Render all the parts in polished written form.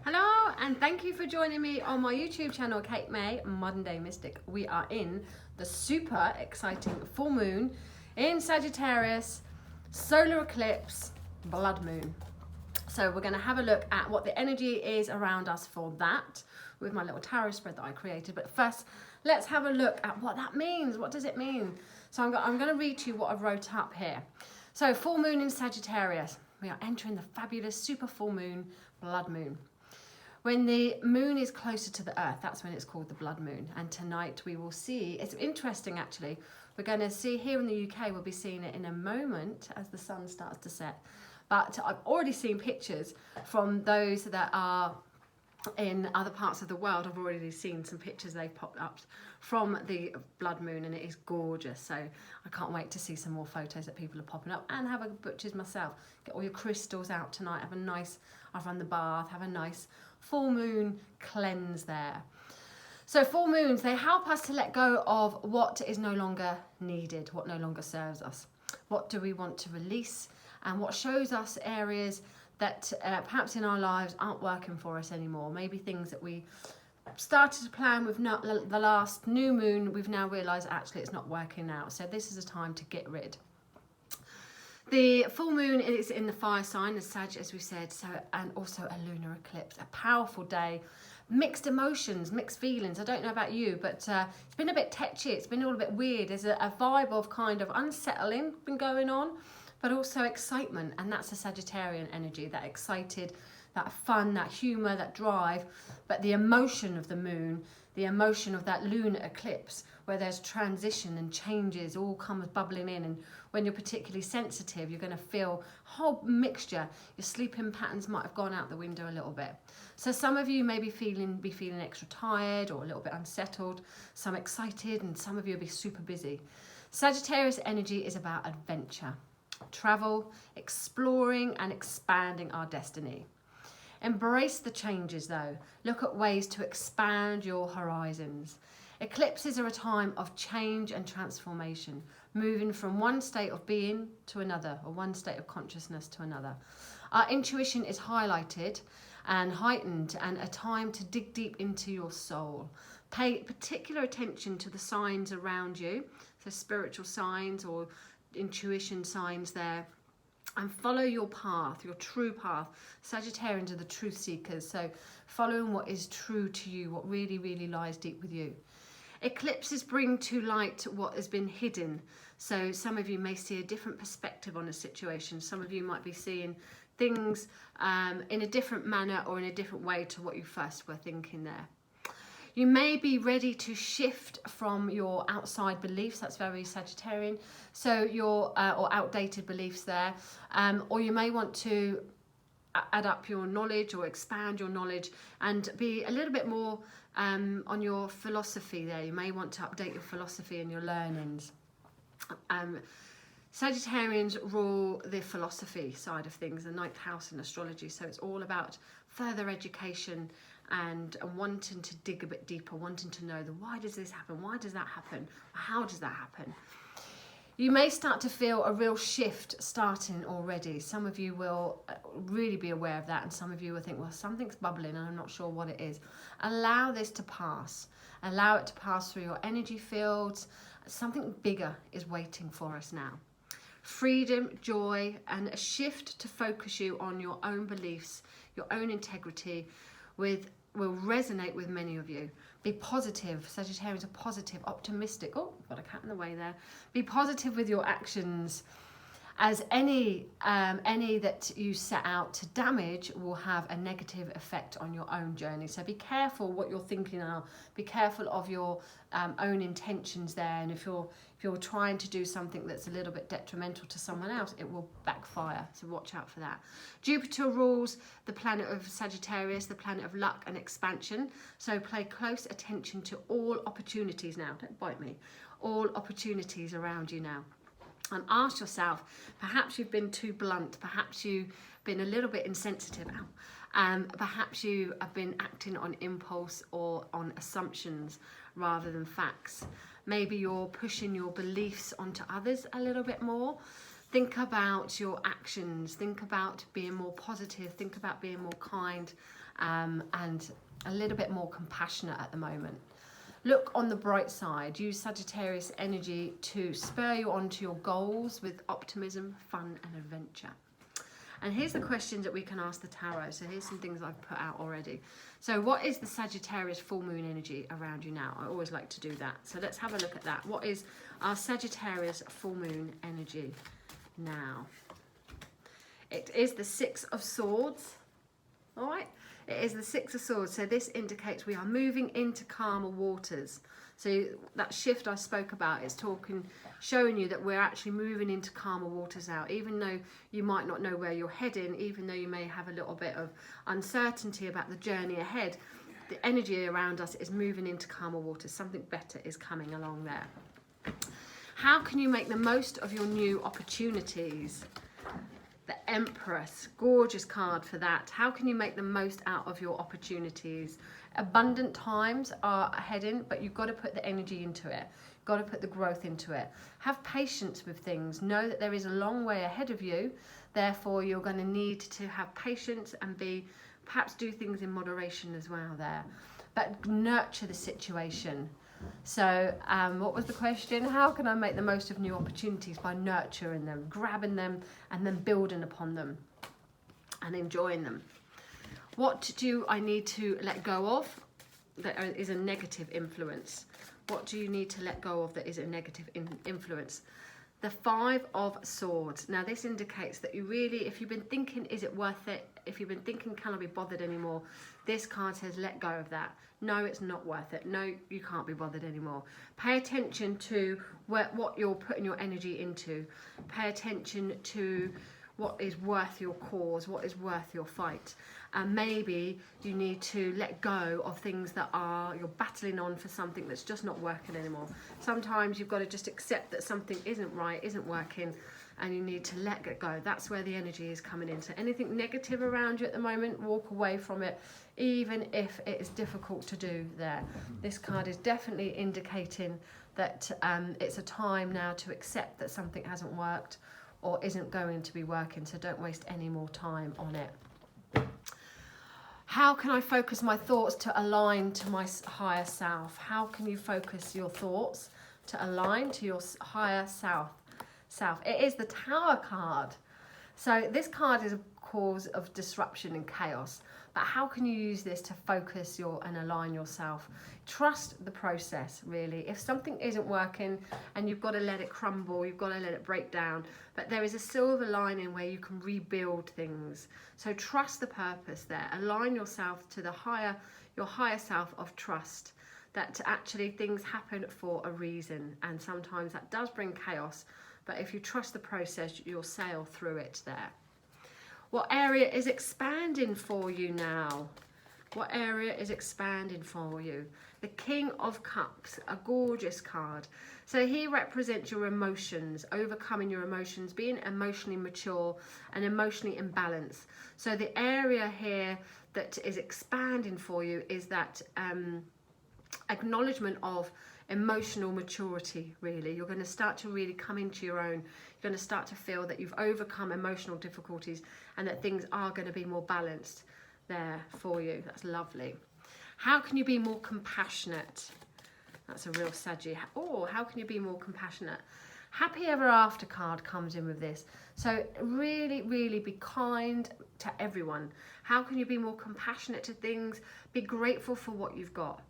Hello, and thank you for joining me on my YouTube channel, Kate May, Modern Day Mystic. We are in the super exciting full moon in Sagittarius, solar eclipse, blood moon. So we're going to have a look at what the energy is around us for that with my little tarot spread that I created. But first, let's have a look at what that means. What does it mean? So I'm going to read to you what I've wrote up here. So full moon in Sagittarius. We are entering the fabulous super full moon, blood moon. When the moon is closer to the earth, that's when it's called the blood moon. And tonight we will see, it's interesting actually, we're going to see here in the UK, we'll be seeing it in a moment as the sun starts to set. But I've already seen pictures from those that are in other parts of the world. I've already seen some pictures they've popped up from the blood moon, and it is gorgeous. So I can't wait to see some more photos that people are popping up and have a butcher's myself. Get all your crystals out tonight, have a nice, I've run the bath, have a nice full moon cleanse there. So full moons, they help us to let go of what is no longer needed, what no longer serves us. What do we want to release, and what shows us areas that perhaps in our lives aren't working for us anymore. Maybe things that we started to plan with the last new moon, we've now realised actually it's not working out. So this is a time to get rid. The full moon is in the fire sign, as Sag, as we said, so, and also a lunar eclipse, a powerful day, mixed emotions, mixed feelings. I don't know about you, but it's been a bit tetchy, it's been all a bit weird. There's a vibe of kind of unsettling been going on, but also excitement, and that's a Sagittarian energy, that excited, that fun, that humour, that drive, but the emotion of the moon, the emotion of that lunar eclipse, where there's transition and changes all comes bubbling in, and when you're particularly sensitive, you're going to feel a whole mixture. Your sleeping patterns might have gone out the window a little bit. So some of you may be feeling extra tired or a little bit unsettled, some excited, and some of you will be super busy. Sagittarius energy is about adventure, travel, exploring and expanding our destiny. Embrace the changes though. Look at ways to expand your horizons. Eclipses are a time of change and transformation, moving from one state of being to another, or one state of consciousness to another. Our intuition is highlighted and heightened, and a time to dig deep into your soul. Pay particular attention to the signs around you, so spiritual signs or intuition signs there, and follow your path, your true path. Sagittarians are the truth seekers, so following what is true to you, what really, really lies deep with you. Eclipses bring to light what has been hidden. So some of you may see a different perspective on a situation. Some of you might be seeing things in a different manner or in a different way to what you first were thinking there. You may be ready to shift from your outside beliefs, that's very Sagittarian, so your or outdated beliefs there, or you may want to add up your knowledge or expand your knowledge and be a little bit more on your philosophy there. You may want to update your philosophy and your learnings. Sagittarians rule the philosophy side of things, the ninth house in astrology, so it's all about further education and wanting to dig a bit deeper, wanting to know why does this happen, why does that happen, how does that happen. You may start to feel a real shift starting already. Some of you will really be aware of that, and some of you will think, well, something's bubbling and I'm not sure what it is. Allow this to pass. Allow it to pass through your energy fields. Something bigger is waiting for us now. Freedom, joy, and a shift to focus you on your own beliefs, your own integrity, will resonate with many of you. Be positive. Sagittarians are positive, optimistic. Oh, got a cat in the way there. Be positive with your actions, as any that you set out to damage will have a negative effect on your own journey. So be careful what you're thinking now. Be careful of your own intentions there, and if you're trying to do something that's a little bit detrimental to someone else, it will backfire, so watch out for that. Jupiter rules the planet of Sagittarius, the planet of luck and expansion, so pay close attention to all opportunities now. Don't bite me. All opportunities around you now. And ask yourself, perhaps you've been too blunt, perhaps you've been a little bit insensitive, perhaps you have been acting on impulse or on assumptions rather than facts. Maybe you're pushing your beliefs onto others a little bit more. Think about your actions, think about being more positive, think about being more kind, and a little bit more compassionate at the moment. Look on the bright side. Use Sagittarius energy to spur you on to your goals with optimism, fun and adventure. And here's the questions that we can ask the tarot. So here's some things I've put out already. So what is the Sagittarius full moon energy around you now? I always like to do that. So let's have a look at that. What is our Sagittarius full moon energy now? It is the Six of Swords. All right. It is the Six of Swords. So this indicates we are moving into calmer waters. So that shift I spoke about is showing you that we're actually moving into calmer waters now. Even though you might not know where you're heading, even though you may have a little bit of uncertainty about the journey ahead, the energy around us is moving into calmer waters. Something better is coming along there. How can you make the most of your new opportunities? The Empress, gorgeous card for that. How can you make the most out of your opportunities? Abundant times are heading, but you've got to put the energy into it. You've got to put the growth into it. Have patience with things. Know that there is a long way ahead of you. Therefore, you're going to need to have patience and perhaps do things in moderation as well there. But nurture the situation. So what was the question? How can I make the most of new opportunities? By nurturing them, grabbing them, and then building upon them and enjoying them. What do I need to let go of that is a negative influence? What do you need to let go of that is a negative influence? The Five of Swords. Now this indicates that you really, if you've been thinking, is it worth it? If you've been thinking, can I be bothered anymore? This card says, let go of that. No, it's not worth it. No, you can't be bothered anymore. Pay attention to what you're putting your energy into. Pay attention to what is worth your cause, what is worth your fight. And maybe you need to let go of things that you're battling on for something that's just not working anymore. Sometimes you've got to just accept that something isn't right, isn't working, and you need to let it go. That's where the energy is coming in. So anything negative around you at the moment, walk away from it, even if it is difficult to do there. This card is definitely indicating that it's a time now to accept that something hasn't worked or isn't going to be working, so don't waste any more time on it. How can I focus my thoughts to align to my higher self? How can you focus your thoughts to align to your higher self? It is the Tower card. So this card is a cause of disruption and chaos. But how can you use this to focus and align yourself? Trust the process, really. If something isn't working and you've got to let it crumble, you've got to let it break down, but there is a silver lining where you can rebuild things. So trust the purpose there. Align yourself to your higher self of trust, that actually things happen for a reason. And sometimes that does bring chaos, but if you trust the process, you'll sail through it there. What area is expanding for you now? What area is expanding for you? The King of Cups, a gorgeous card. So he represents your emotions, overcoming your emotions, being emotionally mature and emotionally in balance. So the area here that is expanding for you is that acknowledgement of emotional maturity, really. You're going to start to really come into your own. You're going to start to feel that you've overcome emotional difficulties and that things are going to be more balanced there for you. That's lovely. How can you be more compassionate? That's a real Saggy. Oh, how can you be more compassionate? Happy Ever After card comes in with this. So really, really be kind to everyone. How can you be more compassionate to things? Be grateful for what you've got.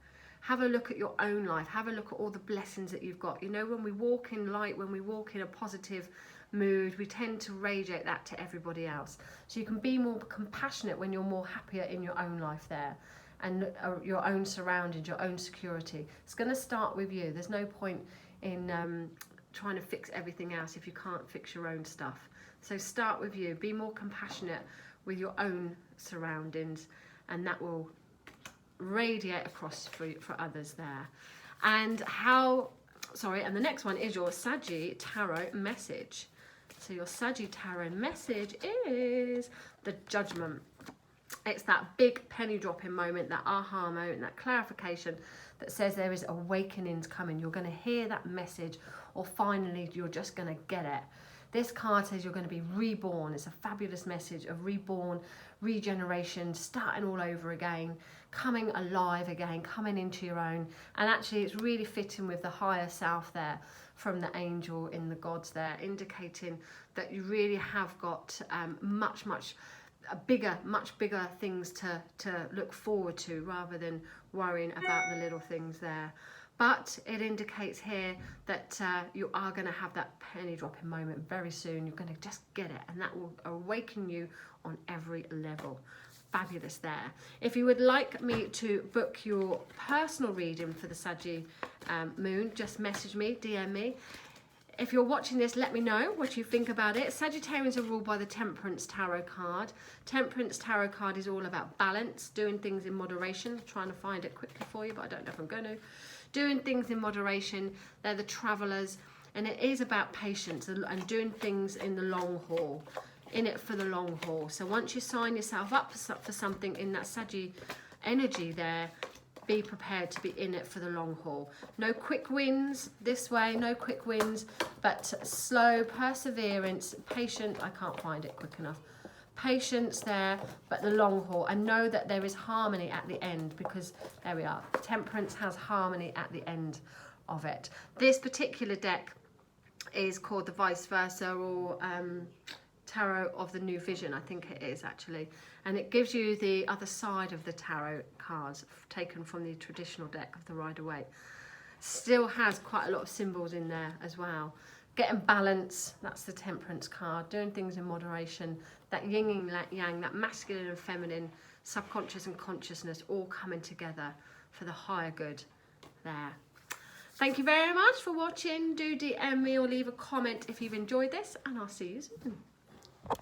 Have a look at your own life. Have a look at all the blessings that you've got. You know, when we walk in light, when we walk in a positive mood, we tend to radiate that to everybody else. So you can be more compassionate when you're more happier in your own life there, and your own surroundings, your own security. It's going to start with you. There's no point in trying to fix everything else if you can't fix your own stuff. So start with you. Be more compassionate with your own surroundings, and that will radiate across for others there. And the next one is your Saggy Tarot message. So your Saggy Tarot message is the Judgment. It's that big penny dropping moment, that aha moment, that clarification that says there is awakenings coming. You're going to hear that message, or finally you're just going to get it. This card says you're going to be reborn. It's a fabulous message of reborn, regeneration, starting all over again, coming alive again, coming into your own. And actually it's really fitting with the higher self there from the angel in the gods there, indicating that you really have got much bigger things to look forward to, rather than worrying about the little things there. But it indicates here that you are going to have that penny dropping moment very soon. You're going to just get it, and that will awaken you on every level. Fabulous there. If you would like me to book your personal reading for the Saggy moon, just message me, DM me. If you're watching this, let me know what you think about it. Sagittarians are ruled by the Temperance Tarot card. Temperance Tarot card is all about balance, doing things in moderation. I'm trying to find it quickly for you, but I don't know if I'm going to. Doing things in moderation. They're the travelers, and it is about patience and doing things in the long haul, in it for the long haul. So once you sign yourself up for something in that Saggy energy there, be prepared to be in it for the long haul. No quick wins this way, no quick wins, but slow perseverance, patient. I can't find it quick enough. Patience there, but the long haul, and know that there is harmony at the end, because there we are. Temperance has harmony at the end of it. This particular deck is called the Vice Versa, or Tarot of the New Vision, I think it is actually, and it gives you the other side of the tarot cards taken from the traditional deck of the Rider-Waite. Still has quite a lot of symbols in there as well. Getting balance, that's the Temperance card. Doing things in moderation, that yin and yang, that masculine and feminine, subconscious and consciousness all coming together for the higher good there. Thank you very much for watching. Do DM me or leave a comment if you've enjoyed this, and I'll see you soon.